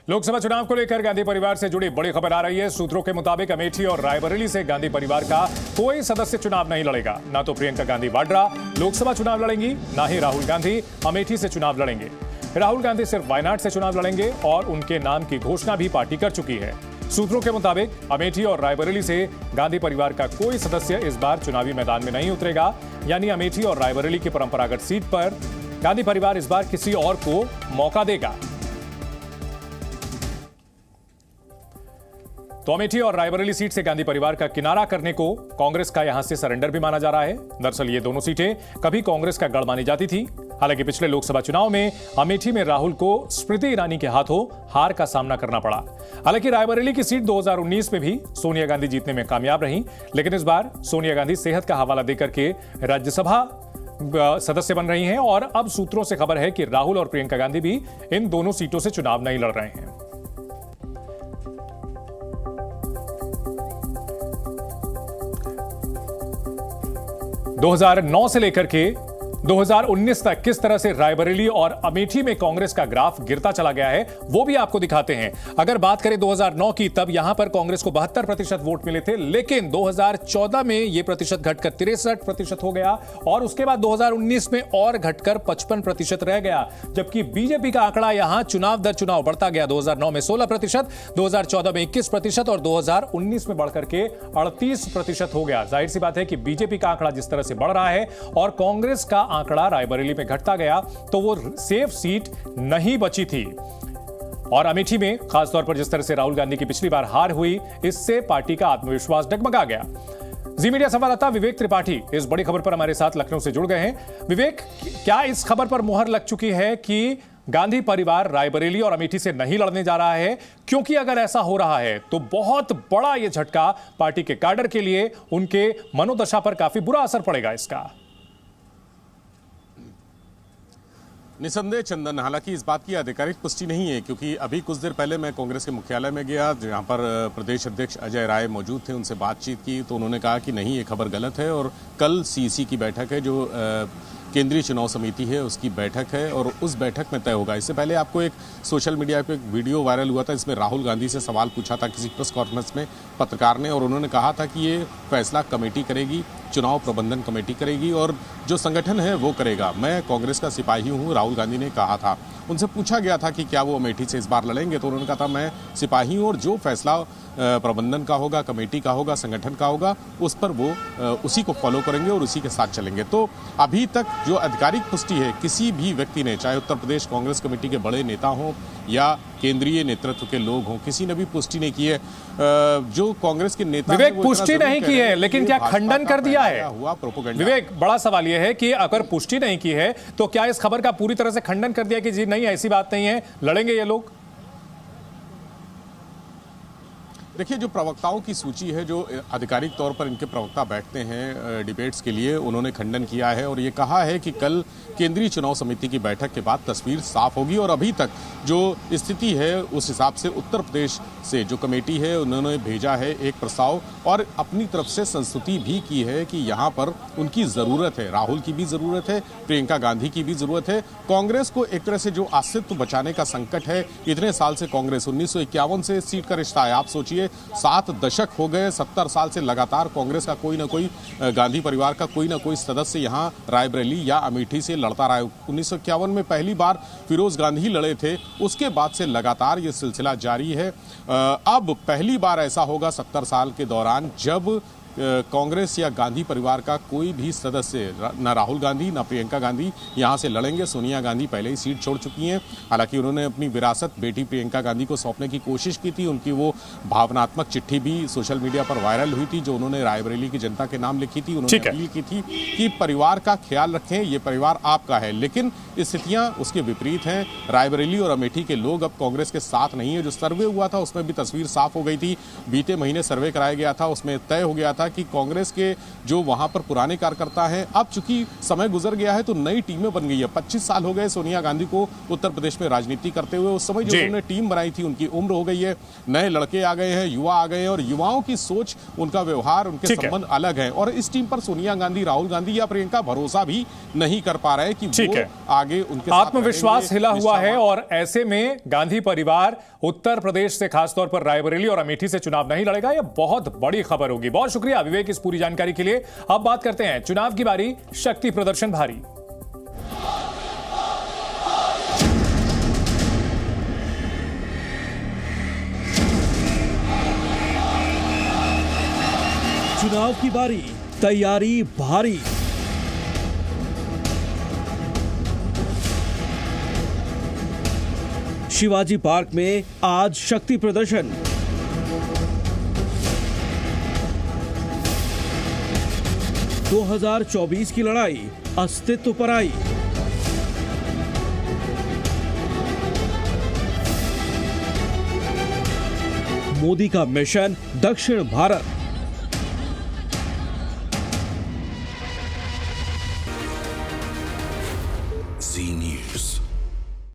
लोकसभा चुनाव को लेकर गांधी परिवार से जुड़ी बड़ी खबर आ रही है। सूत्रों के मुताबिक अमेठी और रायबरेली से गांधी परिवार का कोई सदस्य चुनाव नहीं लड़ेगा। ना तो प्रियंका गांधी वाड्रा लोकसभा चुनाव लड़ेंगी, ना ही राहुल गांधी अमेठी से चुनाव लड़ेंगे। राहुल गांधी सिर्फ वायनाड से चुनाव लड़ेंगे और उनके नाम की घोषणा भी पार्टी कर चुकी है। सूत्रों के मुताबिक अमेठी और रायबरेली से गांधी परिवार का कोई सदस्य इस बार चुनावी मैदान में नहीं उतरेगा, यानी अमेठी और रायबरेली की परंपरागत सीट पर गांधी परिवार इस बार किसी और को मौका देगा। तो अमेठी और रायबरेली सीट से गांधी परिवार का किनारा करने को कांग्रेस का यहां से सरेंडर भी माना जा रहा है। दरअसल ये दोनों सीटें कभी कांग्रेस का गढ़ मानी जाती थी। हालांकि पिछले लोकसभा चुनाव में अमेठी में राहुल को स्मृति ईरानी के हाथों हार का सामना करना पड़ा। हालांकि रायबरेली की सीट 2019 में भी सोनिया गांधी जीतने में कामयाब रहीं, लेकिन इस बार सोनिया गांधी सेहत का हवाला देकर के राज्यसभा सदस्य बन रही हैं और अब सूत्रों से खबर है कि राहुल और प्रियंका गांधी भी इन दोनों सीटों से चुनाव नहीं लड़ रहे हैं। दो 2009 से लेकर के 2019 तक किस तरह से रायबरेली और अमेठी में कांग्रेस का ग्राफ गिरता चला गया है वो भी आपको दिखाते हैं। अगर बात करें 2009 की, तब यहां पर कांग्रेस को 72% वोट मिले थे, लेकिन 2014 में यह प्रतिशत घटकर 63% हो गया और उसके बाद 2019 में और घटकर 55% रह गया। जबकि बीजेपी का आंकड़ा यहां चुनाव दर चुनाव बढ़ता गया। 2009 में 16%, 2014 में 21% और 2019 में बढ़कर के 38% हो गया। जाहिर सी बात है कि बीजेपी का आंकड़ा जिस तरह से बढ़ रहा है और कांग्रेस का आंकड़ा रायबरेली में घटता गया, तो वो सेफ सीट नहीं बची थी। और अमेठी में खासतौर पर जिस तरह से राहुल गांधी की पिछली बार हार हुई, इससे पार्टी का आत्मविश्वास डगमगा गया। जी मीडिया संवाददाता विवेक त्रिपाठी इस बड़ी खबर पर हमारे साथ लखनऊ से जुड़ गए हैं। विवेक, क्या इस खबर पर मुहर लग चुकी है कि गांधी परिवार रायबरेली और अमेठी से नहीं लड़ने जा रहा है? क्योंकि अगर ऐसा हो रहा है तो बहुत बड़ा यह झटका पार्टी के कैडर के लिए, उनके मनोदशा पर काफी बुरा असर पड़ेगा इसका। निसंदेह चंदन, हालांकि इस बात की आधिकारिक पुष्टि नहीं है, क्योंकि अभी कुछ देर पहले मैं कांग्रेस के मुख्यालय में गया, जहां पर प्रदेश अध्यक्ष अजय राय मौजूद थे, उनसे बातचीत की तो उन्होंने कहा कि नहीं, ये खबर गलत है और कल सीईसी की बैठक है, जो केंद्रीय चुनाव समिति है उसकी बैठक है और उस बैठक में तय होगा। इससे पहले आपको एक सोशल मीडिया पे एक वीडियो वायरल हुआ था, इसमें राहुल गांधी से सवाल पूछा था किसी प्रेस कॉन्फ्रेंस में पत्रकार ने, और उन्होंने कहा था कि ये फैसला कमेटी करेगी, चुनाव प्रबंधन कमेटी करेगी और जो संगठन है वो करेगा। मैं कांग्रेस का सिपाही हूँ, राहुल गांधी ने कहा था। उनसे पूछा गया था कि क्या वो अमेठी से इस बार लड़ेंगे, तो उन्होंने कहा था मैं सिपाही हूँ और जो फैसला प्रबंधन का होगा, कमेटी का होगा, संगठन का होगा, उस पर वो उसी को फॉलो करेंगे और उसी के साथ चलेंगे। तो अभी तक जो आधिकारिक पुष्टि है, किसी भी व्यक्ति ने, चाहे उत्तर प्रदेश कांग्रेस कमेटी के बड़े नेता हों या केंद्रीय नेतृत्व के लोग हों, किसी ने भी पुष्टि नहीं की है। जो कांग्रेस के नेता विवेक पुष्टि नहीं की है, लेकिन क्या खंडन कर दिया है? विवेक, बड़ा सवाल यह है कि अगर पुष्टि नहीं की है तो क्या इस खबर का पूरी तरह से खंडन कर दिया कि जी नहीं, ऐसी बात नहीं है, लड़ेंगे ये लोग? देखिए, जो प्रवक्ताओं की सूची है, जो आधिकारिक तौर पर इनके प्रवक्ता बैठते हैं डिबेट्स के लिए, उन्होंने खंडन किया है और ये कहा है कि कल केंद्रीय चुनाव समिति की बैठक के बाद तस्वीर साफ होगी। और अभी तक जो स्थिति है उस हिसाब से उत्तर प्रदेश से जो कमेटी है उन्होंने भेजा है एक प्रस्ताव और अपनी तरफ से संस्तुति भी की है कि यहाँ पर उनकी ज़रूरत है, राहुल की भी ज़रूरत है, प्रियंका गांधी की भी ज़रूरत है। कांग्रेस को एक तरह से जो अस्तित्व बचाने का संकट है, इतने साल से कांग्रेस 1951 से सीट का रिश्ता है, आप सोचिए 7 दशक हो गए, 70 साल से लगातार कांग्रेस का कोई ना कोई, गांधी परिवार का कोई ना कोई सदस्य यहाँ रायबरेली या अमेठी से लड़ता रहा है। 1951 में पहली बार फिरोज गांधी लड़े थे, उसके बाद से लगातार ये सिलसिला जारी है। अब पहली बार ऐसा होगा 70 साल के दौरान जब कांग्रेस या गांधी परिवार का कोई भी सदस्य, ना राहुल गांधी ना प्रियंका गांधी यहां से लड़ेंगे। सोनिया गांधी पहले ही सीट छोड़ चुकी हैं। हालांकि उन्होंने अपनी विरासत बेटी प्रियंका गांधी को सौंपने की कोशिश की थी। उनकी वो भावनात्मक चिट्ठी भी सोशल मीडिया पर वायरल हुई थी, जो उन्होंने रायबरेली की जनता के नाम लिखी थी। उन्होंने अपील की थी कि परिवार का ख्याल रखें, ये परिवार आपका है। लेकिन स्थितियां उसके विपरीत हैं। रायबरेली और अमेठी के लोग अब कांग्रेस के साथ नहीं है। जो सर्वे हुआ था उसमें भी तस्वीर साफ हो गई थी। बीते महीने सर्वे कराया गया था, उसमें तय हो गया था था कि कांग्रेस के जो वहां पर पुराने कार्यकर्ता हैं, अब चूंकि समय गुजर गया है तो नई टीमें बन गई है। 25 साल हो गए सोनिया गांधी को उत्तर प्रदेश में राजनीति करते हुए। उस समय जो उन्होंने टीम बनाई थी उनकी उम्र हो गई है, नए लड़के आ गए हैं, युवा आ गए हैं और युवाओं की सोच, उनका व्यवहार, उनके संबंध अलग है। और इस टीम पर सोनिया गांधी, राहुल गांधी या प्रियंका भरोसा भी नहीं कर पा रहे कि वो आगे उनके आत्मविश्वास हिला हुआ है। और ऐसे में गांधी परिवार उत्तर प्रदेश से, खासतौर पर रायबरेली और अमेठी से चुनाव नहीं लड़ेगा। यह बहुत बड़ी खबर होगी। बहुत शुक्रिया विवेक इस पूरी जानकारी के लिए। अब बात करते हैं चुनाव की बारी, शक्ति प्रदर्शन भारी। चुनाव की बारी, तैयारी भारी। शिवाजी पार्क में आज शक्ति प्रदर्शन। - 2024 की लड़ाई अस्तित्व पर आई। मोदी का मिशन दक्षिण भारत।